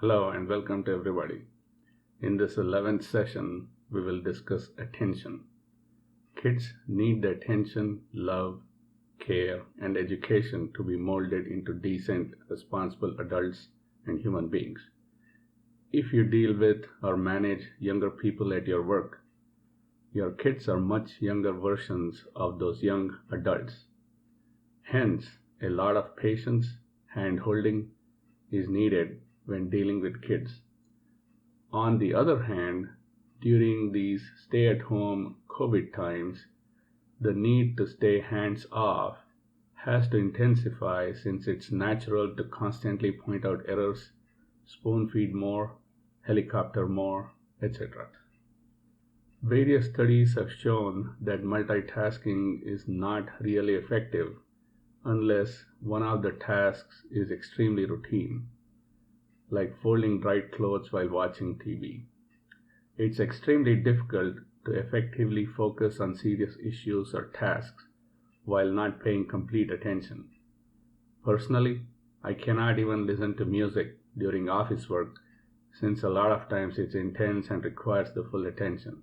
Hello and welcome to everybody. In this 11th session, we will discuss attention. Kids need the attention, love, care, and education to be molded into decent, responsible adults and human beings. If you deal with or manage younger people at your work, your kids are much younger versions of those young adults. Hence, a lot of patience, hand-holding is needed when dealing with kids. On the other hand, during these stay-at-home COVID times, the need to stay hands-off has to intensify since it's natural to constantly point out errors, spoon-feed more, helicopter more, etc. Various studies have shown that multitasking is not really effective unless one of the tasks is extremely routine, like folding dried clothes while watching TV. It's extremely difficult to effectively focus on serious issues or tasks while not paying complete attention. Personally, I cannot even listen to music during office work since a lot of times it's intense and requires the full attention.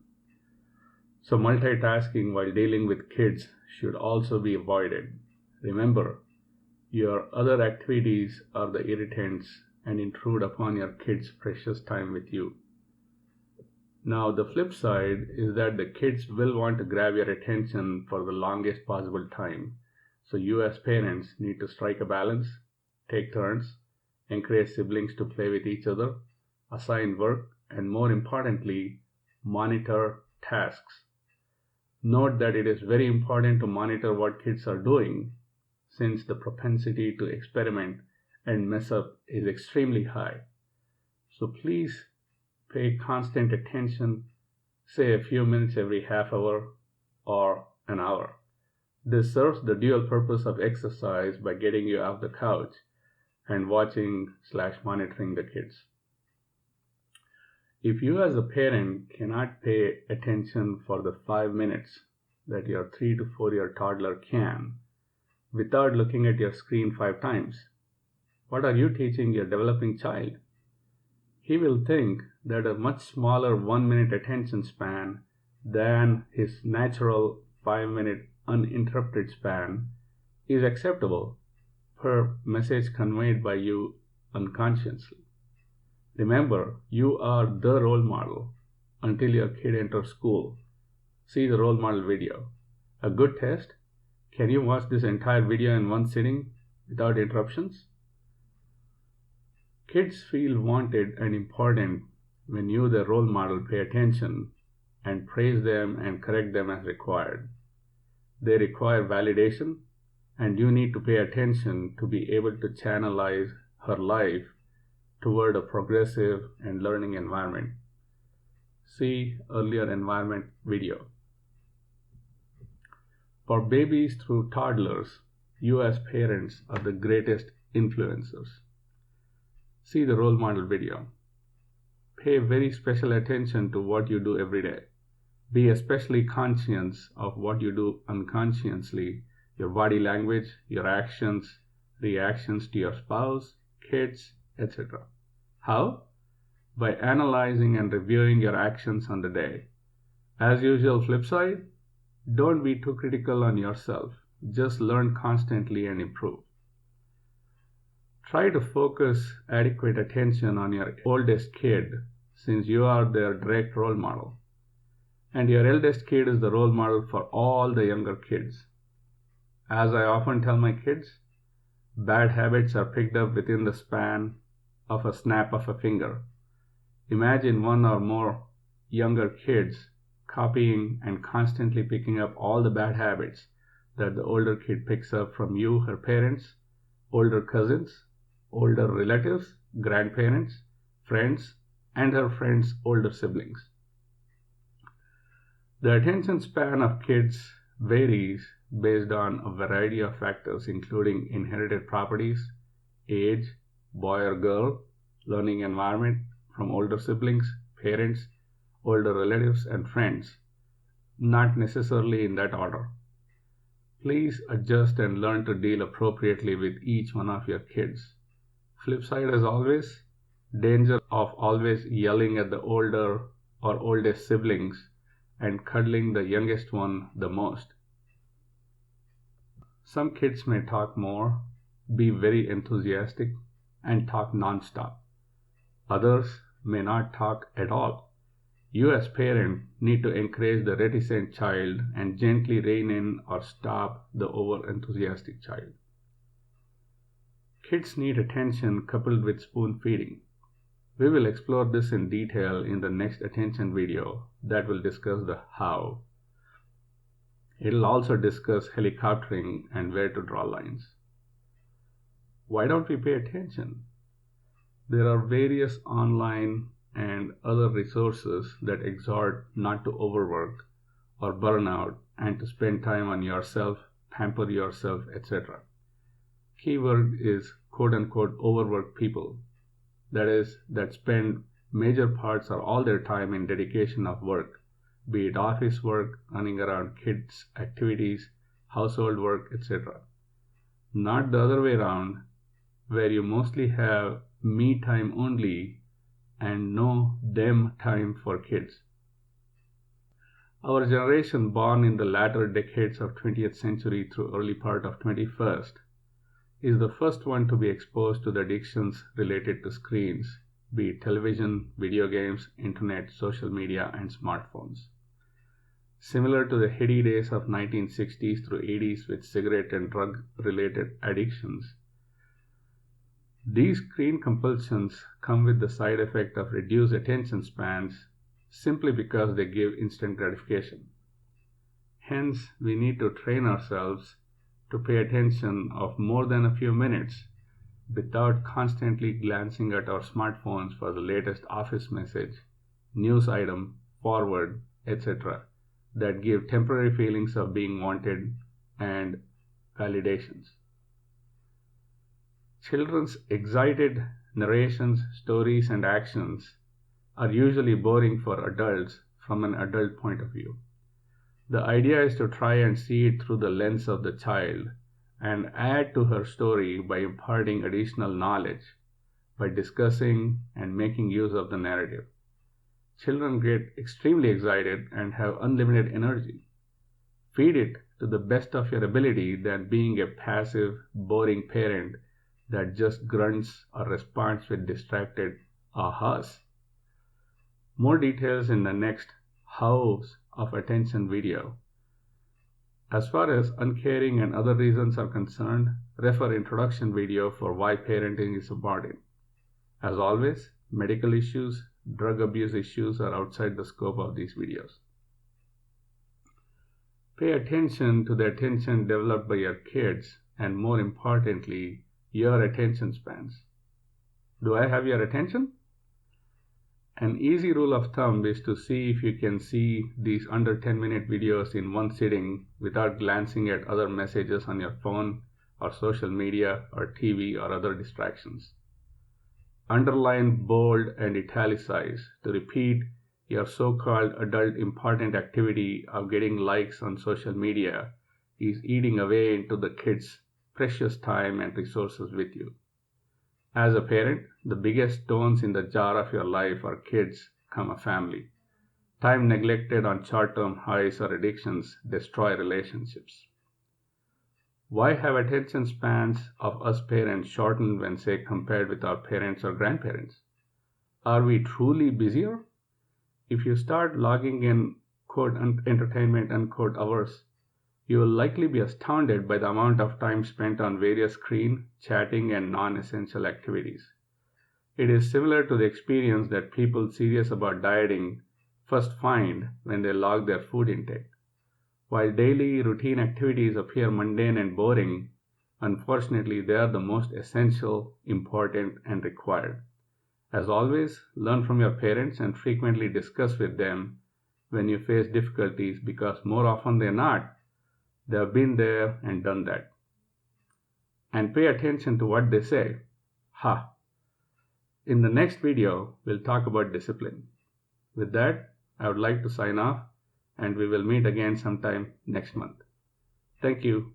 So multitasking while dealing with kids should also be avoided. Remember, your other activities are the irritants and intrude upon your kids' precious time with you. Now, the flip side is that the kids will want to grab your attention for the longest possible time. So you as parents need to strike a balance, take turns, encourage siblings to play with each other, assign work, and more importantly, monitor tasks. Note that it is very important to monitor what kids are doing since the propensity to experiment and mess up is extremely high. So please pay constant attention, say a few minutes every half hour or an hour. This serves the dual purpose of exercise by getting you off the couch and watching/monitoring the kids. If you as a parent cannot pay attention for the 5 minutes that your 3 to 4-year toddler can without looking at your screen 5 times, what are you teaching your developing child? He will think that a much smaller 1-minute attention span than his natural 5-minute uninterrupted span is acceptable per message conveyed by you unconsciously. Remember, you are the role model until your kid enters school. See the role model video. A good test: can you watch this entire video in one sitting without interruptions? Kids feel wanted and important when you, the role model, pay attention and praise them and correct them as required. They require validation, and you need to pay attention to be able to channelize her life toward a progressive and learning environment. See earlier environment video. For babies through toddlers, you as parents are the greatest influencers. See the role model video. Pay very special attention to what you do every day. Be especially conscious of what you do unconsciously, your body language, your actions, reactions to your spouse, kids, etc. How? By analyzing and reviewing your actions on the day. As usual, flip side, don't be too critical on yourself. Just learn constantly and improve. Try to focus adequate attention on your oldest kid since you are their direct role model. And your eldest kid is the role model for all the younger kids. As I often tell my kids, bad habits are picked up within the span of a snap of a finger. Imagine one or more younger kids copying and constantly picking up all the bad habits that the older kid picks up from you, her parents, older cousins, older relatives, grandparents, friends, and her friends' older siblings. The attention span of kids varies based on a variety of factors including inherited properties, age, boy or girl, learning environment from older siblings, parents, older relatives, and friends, not necessarily in that order. Please adjust and learn to deal appropriately with each one of your kids. Flip side, as always, danger of always yelling at the older or oldest siblings and cuddling the youngest one the most. Some kids may talk more, be very enthusiastic, and talk non-stop. Others may not talk at all. You as parent need to encourage the reticent child and gently rein in or stop the over-enthusiastic child. Kids need attention coupled with spoon feeding. We will explore this in detail in the next attention video that will discuss the how. It will also discuss helicoptering and where to draw lines. Why don't we pay attention? There are various online and other resources that exhort not to overwork or burn out and to spend time on yourself, pamper yourself, etc. Keyword is quote unquote overworked people. That is, that spend major parts or all their time in dedication of work, be it office work, running around kids' activities, household work, etc. Not the other way around, where you mostly have me time only and no them time for kids. Our generation, born in the latter decades of 20th century through early part of 21st, is the first one to be exposed to the addictions related to screens, be it television, video games, internet, social media, and smartphones. Similar to the heady days of 1960s through 80s with cigarette and drug-related addictions, these screen compulsions come with the side effect of reduced attention spans simply because they give instant gratification. Hence, we need to train ourselves to pay attention of more than a few minutes without constantly glancing at our smartphones for the latest office message, news item, forward, etc. that give temporary feelings of being wanted and validations. Children's excited narrations, stories, and actions are usually boring for adults from an adult point of view. The idea is to try and see it through the lens of the child and add to her story by imparting additional knowledge, by discussing and making use of the narrative. Children get extremely excited and have unlimited energy. Feed it to the best of your ability than being a passive, boring parent that just grunts or responds with distracted ahas. More details in the next hows of attention video. As far as uncaring and other reasons are concerned, refer introduction video for why parenting is important. As always, medical issues, drug abuse issues are outside the scope of these videos. Pay attention to the attention developed by your kids and, more importantly, your attention spans. Do I have your attention? An easy rule of thumb is to see if you can see these under 10-minute videos in one sitting without glancing at other messages on your phone or social media or TV or other distractions. Underline, bold, and italicize to repeat your so-called adult important activity of getting likes on social media is eating away into the kids' precious time and resources with you. As a parent, the biggest stones in the jar of your life are kids, family. Time neglected on short-term highs or addictions destroy relationships. Why have attention spans of us parents shortened when, say, compared with our parents or grandparents? Are we truly busier? If you start logging in quote entertainment unquote hours, you will likely be astounded by the amount of time spent on various screen, chatting, and non-essential activities. It is similar to the experience that people serious about dieting first find when they log their food intake. While daily routine activities appear mundane and boring, unfortunately they are the most essential, important, and required. As always, learn from your parents and frequently discuss with them when you face difficulties, because more often than not, they have been there and done that. And pay attention to what they say. In the next video, we'll talk about discipline. With that, I would like to sign off, and we will meet again sometime next month. Thank you.